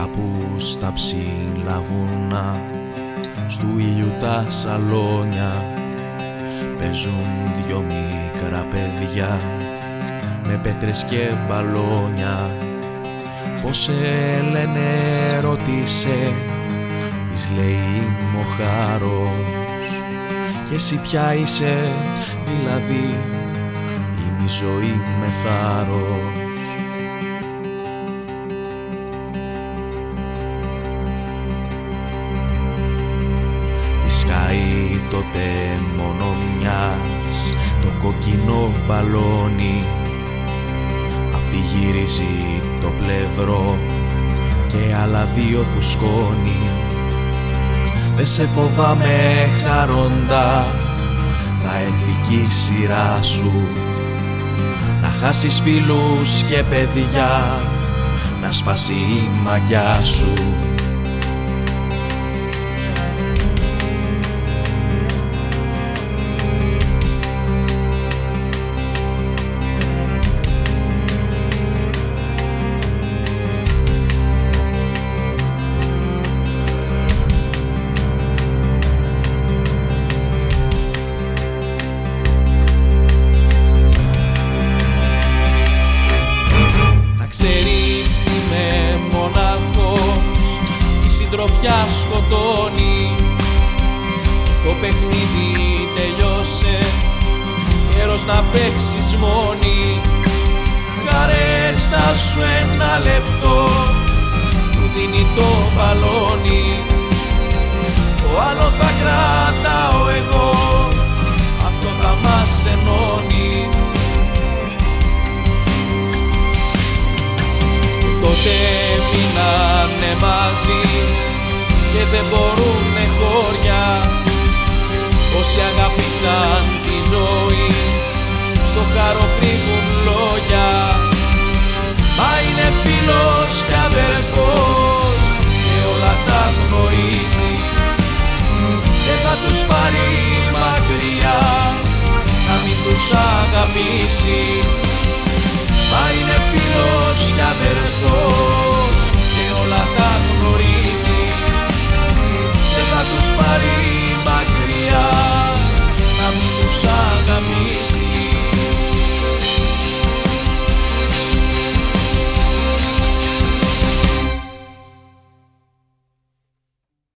Κάπου στα ψηλά βουνά, στου ήλιου τα σαλόνια, παίζουν δυο μικρά παιδιά με πέτρες και μπαλόνια. Πώς σε λένε, ρώτησε, της λέει Μοχάρος. Και εσύ ποια είσαι, δηλαδή, είμαι η ζωή με θάρρος. Σκάει τότε μόνο μιας το κόκκινο μπαλόνι, αυτή γυρίζει το πλευρό και άλλα δύο φουσκώνει. Δε σε φοβάμαι χαρόντα, θα έρθει κι η σειρά σου, να χάσεις φίλους και παιδιά, να σπάσει η μαγιά σου. Συντροφιά σκοτώνει, το παιχνίδι τελειώσε, καιρός να παίξεις μόνη. Χαρέστα σου ένα λεπτό που δίνει το μπαλόνι, το άλλο θα κρατάω εγώ, αυτό θα μας ενώνει. Τότε μείνανε μαζί και δεν μπορούνε χώρια, όσοι αγάπησαν τη ζωή στο χάρο κρύβουν λόγια. Μα είναι φίλος και αδερφός και όλα τα γνωρίζει, δεν θα τους πάρει μακριά να μην τους αγαπήσει. Μα είναι φίλος και αδερφός.